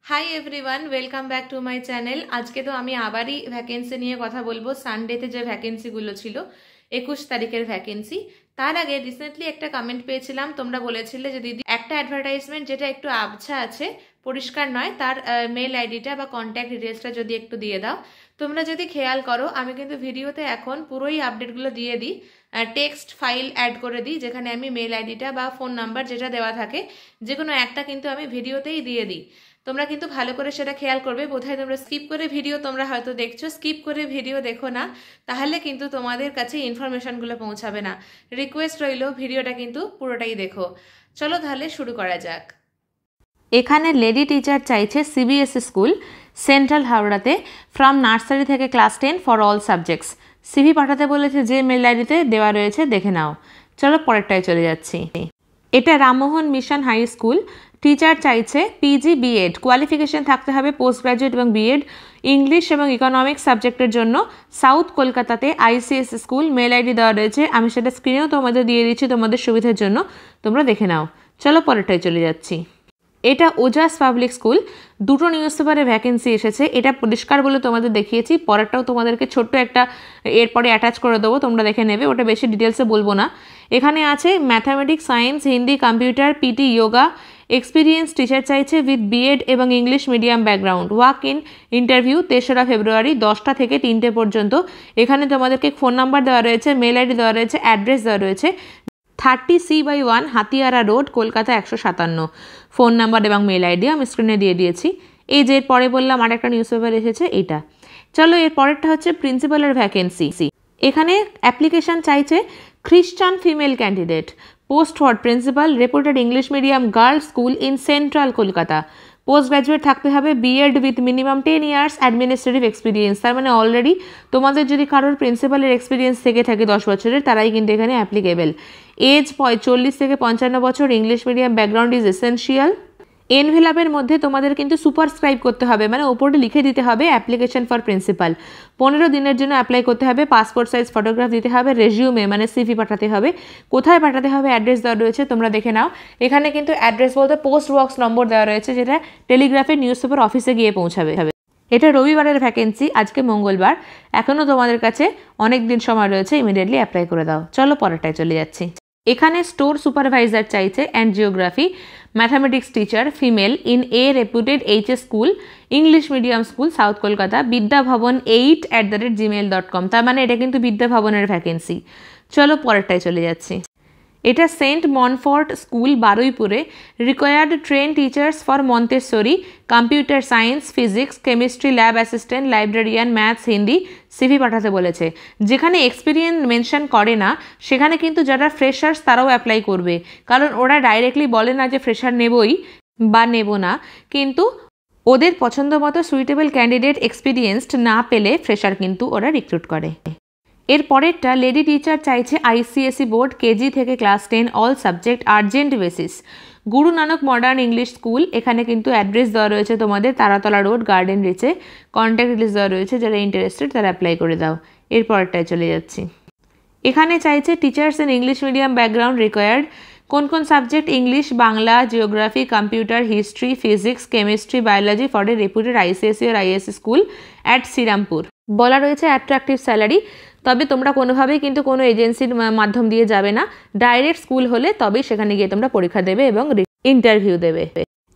Hi everyone, welcome back to my channel. আজকে তো আমি আবারই ভ্যাকেন্সি নিয়ে কথা বলবো। সানডেতে যে ভ্যাকেন্সিগুলো ছিল 21 তারিখের ভ্যাকেন্সি, তার আগে রিসেন্টলি একটা কমেন্ট পেয়েছিলাম। তোমরা বলেছিলে যে দিদি একটা অ্যাডভার্টাইজমেন্ট যেটা একটু আবছা আছে, পরিষ্কার নয়, তার মেল আইডিটা বা কন্ট্যাক্ট ডিটেলসটা যদি একটু দিয়ে দাও। তোমরা যদি খেয়াল করো, আমি কিন্তু ভিডিওতে এখন পুরোই আপডেটগুলো দিয়ে দিই, টেক্সট ফাইল অ্যাড করে দিই, যেখানে আমি মেল আইডিটা বা ফোন নাম্বার যেটা দেওয়া থাকে যে কোনো একটা কিন্তু আমি ভিডিওতেই দিয়ে দিই। তোমরা কিন্তু ভালো করে সেটা খেয়াল করবে। বোধহয় তোমরা স্কিপ করে ভিডিও তোমরা হয়তো দেখছো, স্কিপ করে ভিডিও দেখো না, তাহলে কিন্তু তোমাদের কাছে ইনফরমেশনগুলো পৌঁছাবে না। রিকোয়েস্ট রইল, ভিডিওটা কিন্তু পুরোটাই দেখো। চলো তাহলে শুরু করা যাক। এখানে লেডি টিচার চাইছে সিবিএসই স্কুল, সেন্ট্রাল হাওড়াতে, ফ্রম নার্সারি থেকে class 10 for all subjects. CV পাঠাতে বলেছে, যে মেল আইডিতে দেওয়া রয়েছে দেখে নাও। চলো পরেরটায় চলে যাচ্ছি। এটা Rammohan mission high school. Teacher চাইছে পিজি বিএড, কোয়ালিফিকেশন থাকতে হবে পোস্ট গ্রাজুয়েট এবং বিএড, ইংলিশ এবং ইকোনমিক্স সাবজেক্টের জন্য, সাউথ কলকাতাতে, আইসিএস স্কুল। মেল আইডি দেওয়া রয়েছে, আমি সেটা স্ক্রিনেও তোমাদের দিয়ে দিচ্ছি তোমাদের সুবিধার জন্য, তোমরা দেখে নাও। চলো পরেরটায় চলে যাচ্ছি। এটা ওজাস পাবলিক স্কুল। দুটো নিউজ পেপারে ভ্যাকেন্সি এসেছে, এটা পরিষ্কার বলে তোমাদের দেখিয়েছি। পরেরটাও তোমাদেরকে ছোট্ট একটা এরপরে অ্যাটাচ করে দেবো, তোমরা দেখে নেবে, ওটা বেশি ডিটেলসে বলবো না। এখানে আছে mathematics, science, Hindi, computer, PT, yoga. Experience teacher চাইছে উইথ বিএড এবং English medium background. Walk in interview 3রা ফেব্রুয়ারি 10টা থেকে 3টে পর্যন্ত। এখানে তোমাদেরকে ফোন নাম্বার দেওয়া রয়েছে, মেল আইডি দেওয়া রয়েছে, অ্যাড্রেস দেওয়া রয়েছে। 30C/1 Hatiara road, Kolkata 157। Phone number এবং মেল আইডি আমি স্ক্রিনে দিয়ে দিয়েছি। এই যে পরে বললাম আর একটা নিউজ পেপার এসেছে, এইটা। চলো এর পরেরটা হচ্ছে প্রিন্সিপালের ভ্যাকেন্সি। এখানে অ্যাপ্লিকেশন চাইছে Christian female candidate, post for principal, reputed English medium girls school in central Kolkata. Post graduate থাকতে হবে, BEd with minimum 10 years administrative experience. তার মানে অলরেডি তোমাদের যদি কারোর প্রিন্সিপালের এক্সপিরিয়েন্স থেকে থাকে 10 বছরের, তারাই কিন্তু এখানে অ্যাপ্লিকেবল। এজ 40 থেকে 55 বছর, English medium background is essential. এনভেলাপের মধ্যে তোমাদের কিন্তু সুপারস্ক্রাইব করতে হবে, মানে ওপরে লিখে দিতে হবে অ্যাপ্লিকেশন ফর প্রিন্সিপাল। 15 দিনের জন্য অ্যাপ্লাই করতে হবে, পাসপোর্ট সাইজ ফটোগ্রাফ দিতে হবে, রেজিউমে মানে সিভি পাঠাতে হবে। কোথায় পাঠাতে হবে অ্যাড্রেস দেওয়া রয়েছে, তোমরা দেখে নাও। এখানে কিন্তু অ্যাড্রেস বলতে পোস্ট বক্স নম্বর দেওয়া রয়েছে, যেটা টেলিগ্রাফের নিউজ পেপার অফিসে গিয়ে পৌঁছাবে। এটা রবিবারের ভ্যাকেন্সি, আজকে মঙ্গলবার, এখনও তোমাদের কাছে অনেক দিন সময় রয়েছে, ইমিডিয়েটলি অ্যাপ্লাই করে দাও। চলো পরেরটায় চলে যাচ্ছি। এখানে স্টোর সুপারভাইজার চাইছে and geography, mathematics teacher female in a রেপুটেড HS school, English medium school, south Kolkata, bidyabhavan8@gmail.com। তার মানে এটা কিন্তু বিদ্যাভবনের ভ্যাকেন্সি। চলো পরেরটায় চলে যাচ্ছি। এটা সেন্ট মনফোর্ট স্কুল, বারুইপুরে। Required train teachers for Montessori, computer science, physics, chemistry, lab assistant, librarian, maths, Hindi. CV পাঠাতে বলেছে। যেখানে এক্সপিরিয়েন্স মেনশন করে না, সেখানে কিন্তু যারা ফ্রেশার্স তারাও অ্যাপ্লাই করবে, কারণ ওরা ডাইরেক্টলি বলে না যে ফ্রেশার নেবই বা নেব না, কিন্তু ওদের পছন্দ মতো সুইটেবল ক্যান্ডিডেট এক্সপিরিয়েন্সড না পেলে ফ্রেশার কিন্তু ওরা রিক্রুট করে। এর পরেরটা লেডি টিচার চাইছে আইসিএসই বোর্ড, কেজি থেকে class 10 all subject, urgent basis. Guru Nanak modern English school. এখানে কিন্তু অ্যাড্রেস দেওয়া রয়েছে তোমাদের, তারাতলা রোড, গার্ডেন রিচে। কন্ট্যাক্ট ডিটেলস দেওয়া রয়েছে, যারা ইন্টারেস্টেড তারা অ্যাপ্লাই করে দাও। এর পরেরটায় চলে যাচ্ছি। এখানে চাইছে teachers in English medium background required. কোন কোন subject? English, Bangla, geography, computer, history, physics, chemistry, biology for a reputed ICSE আর আইএসসি স্কুল অ্যাট শ্রীরামপুর। বলা রয়েছে অ্যাট্রাকটিভ স্যালারি। তবে তোমরা কোনোভাবেই কিন্তু কোনো এজেন্সির মাধ্যম দিয়ে যাবে না, ডাইরেক্ট স্কুল হলে তবেই সেখানে গিয়ে তোমরা পরীক্ষা দেবে এবং ইন্টারভিউ দেবে।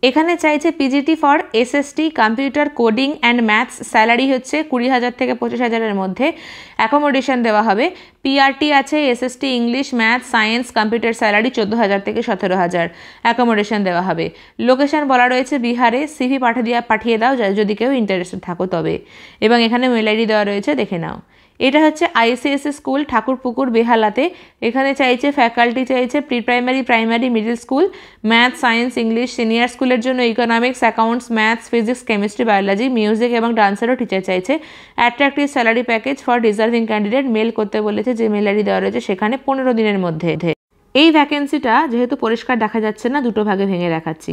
এখানে চাইছে PGT for SST, computer, coding and maths. Salary হচ্ছে 20,000 থেকে 25,000-এর মধ্যে। অ্যাকোমোডেশন দেওয়া হবে। পিআরটি আছে, SST, English, maths, science, computer. Salary 14,000 থেকে 17,000। অ্যাকোমোডেশন দেওয়া হবে। লোকেশন বলা রয়েছে বিহারে। সিভি পাঠিয়ে দাও যদি কেউ ইন্টারেস্টেড থাকো তবে। এবং এখানে মেল আইডি দেওয়া রয়েছে, দেখে নাও। এটা হচ্ছে আইসিএসসি স্কুল, ঠাকুরপুকুর, বেহালাতে। এখানে চাইছে ফ্যাকাল্টি চাইছে pre primary, primary, middle school, math, science, English. Senior স্কুলের জন্য economics, accounts, maths, physics, chemistry, biology. Music এবং ডান্সেরও টিচার চাইছে। Attractive salary package for deserving candidate. Mail করতে বলেছে, যে মেল আইডি দেওয়া রয়েছে সেখানে 15 দিনের মধ্যে। এই ভ্যাকেন্সিটা যেহেতু পরিষ্কার দেখা যাচ্ছে না, দুটো ভাগে ভেঙে দেখাচ্ছি।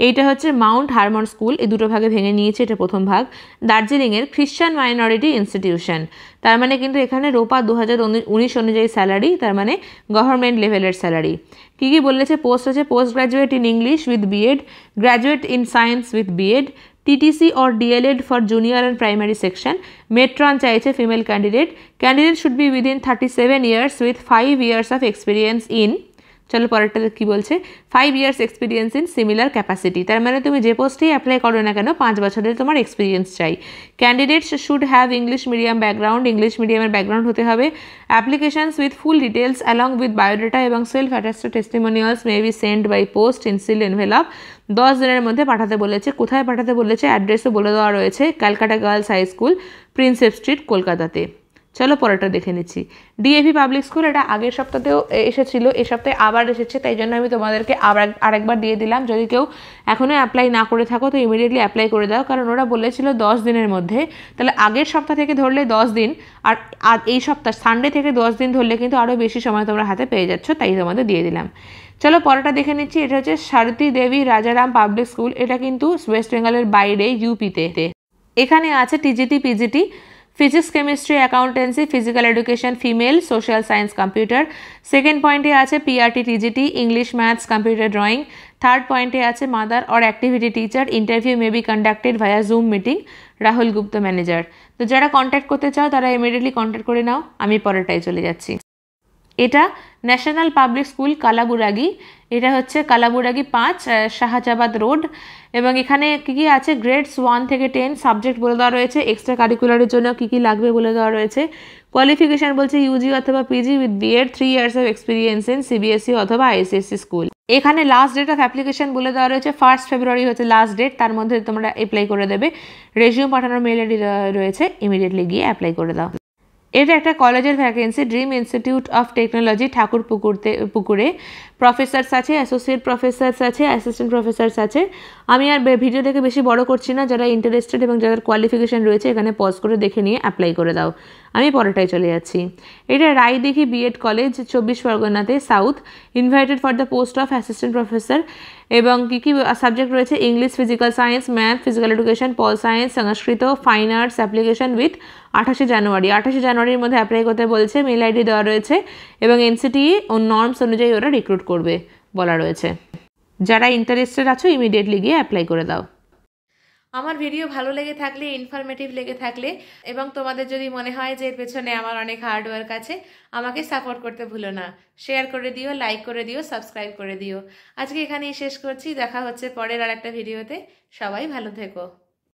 এইটা হচ্ছে মাউন্ট হারমন স্কুল, এই দুটো ভাগে ভেঙে নিয়েছে। এটা প্রথম ভাগ, দার্জিলিংয়ের খ্রিস্টান মাইনরিটি ইনস্টিটিউশন। তার মানে কিন্তু এখানে রোপা 2019 অনুযায়ী স্যালারি, তার মানে গভর্নমেন্ট লেভেলের স্যালারি। কী বলেছে? পোস্ট আছে post graduate in English with B Ed, graduate in science with B Ed, TTC or DLED for junior and primary section. Metron চাইছে female candidate. Candidate should be within 37 years with 5 years of experience in, চলো পরেরটা কি বলছে, 5 years experience in similar capacity। তার মানে তুমি যে পোস্টেই apply করো না কেন 5 বছরের তোমার এক্সপিরিয়েন্স চাই। Candidates should have English medium background, English মিডিয়ামের ব্যাকগ্রাউন্ড হতে হবে। Applications with full details along with biodata এবং self attested testimonials may be send by post in seal envelope. 10 দিনের মধ্যে পাঠাতে বলেছে। কোথায় পাঠাতে বলেছে? অ্যাড্রেসও বলে দেওয়া রয়েছে, Calcutta girls high school, Prinsep street, কলকাতাতে। চলো পরেরটা দেখে নিচ্ছি। ডিএভি পাবলিক স্কুল, এটা আগের সপ্তাহেও এসেছিল, এই সপ্তাহে আবার এসেছে, তাই জন্য আমি তোমাদেরকে আরেকবার দিয়ে দিলাম। যদি কেউ এখনও অ্যাপ্লাই না করে থাকো তো ইমিডিয়েটলি অ্যাপ্লাই করে দাও, কারণ ওরা বলেছিল 10 দিনের মধ্যে। তাহলে আগের সপ্তাহ থেকে ধরলে 10 দিন, আর এই সপ্তাহ সানডে থেকে 10 দিন ধরলে কিন্তু আরও বেশি সময় তোমরা হাতে পেয়ে যাচ্ছ, তাই তোমাদের দিয়ে দিলাম। চলো পরেরটা দেখে নিচ্ছি। এটা হচ্ছে সারথী দেবী রাজারাম পাবলিক স্কুল, এটা কিন্তু ওয়েস্ট বেঙ্গলের বাইরে ইউপিতে। এখানে আছে TGT, PGT, physics, chemistry, accountancy, physical education, female, social science, computer. Second পয়েন্টে আছে PRT, TGT, English, maths, computer, drawing. Third পয়েন্টে আছে mother or activity teacher, interview may be conducted via zoom meeting, Rahul Gupta manager. তো যারা contact করতে চাও তারা immediately contact করে নাও। আমি পরেরটায় চলে যাচ্ছি। এটা ন্যাশনাল পাবলিক স্কুল কালাবুরাগি, এটা হচ্ছে কালাবুরাগি 5 শাহজাবাদ রোড, এবং এখানে কী আছে? গ্রেডস 1 থেকে 10 সাবজেক্ট বলে দেওয়া রয়েছে। এক্সট্রা কারিকুলারের জন্য কী লাগবে বলে দেওয়া রয়েছে। কোয়ালিফিকেশান বলছে ইউজি অথবা PG with B Ed, 3 years of experience in CBSE অথবা আইসিএসসি স্কুল। এখানে লাস্ট ডেট অফ অ্যাপ্লিকেশন বলে দেওয়া রয়েছে 1 February হচ্ছে লাস্ট ডেট, তার মধ্যে তোমরা অ্যাপ্লাই করে দেবে। রেজিউম পাঠানোর মেল আইডি রয়েছে, ইমিডিয়েটলি গিয়ে অ্যাপ্লাই করে দাও। এটা একটা কলেজের vacancy, dream institute of technology, পুকুরে। প্রফেসরস আছে, অ্যাসোসিয়েট প্রফেসরস আছে, অ্যাসিস্ট্যান্ট প্রফেসরস আছে। আমি আর ভিডিও দেখে বেশি বড় করছি না, যারা ইন্টারেস্টেড এবং যাদের কোয়ালিফিকেশান রয়েছে এখানে পজ করে দেখে নিয়ে অ্যাপ্লাই করে দাও। আমি পরেরটায় চলে যাচ্ছি। এটা রায়দিঘি বিএড কলেজ, 24 পরগনাতে, south. Invited for the post of assistant professor, এবং কী সাবজেক্ট রয়েছে? English, physical science, math, physical education, pol science, Sanskrit, fine arts. Application with 28 January. 28 জানুয়ারির মধ্যে অ্যাপ্লাই করতে বলছে, মেল আইডি দেওয়া রয়েছে, এবং এনসিটিই ও নর্মস অনুযায়ী ওরা রিক্রুট করবে বলা রয়েছে। যারা ইন্টারেস্টেড আছো ইমিডিয়েটলি গিয়ে অ্যাপ্লাই করে দাও। আমার ভিডিও ভালো লেগে থাকলে, ইনফরমেটিভ লেগে থাকলে, এবং তোমাদের যদি মনে হয় যে এর পেছনে আমার অনেক হার্ডওয়ার্ক আছে, আমাকে সাপোর্ট করতে ভুলো না। শেয়ার করে দিও, লাইক করে দিও, সাবস্ক্রাইব করে দিও। আজকে এখানেই শেষ করছি, দেখা হচ্ছে পরের আর একটা ভিডিওতে। সবাই ভালো থেকো।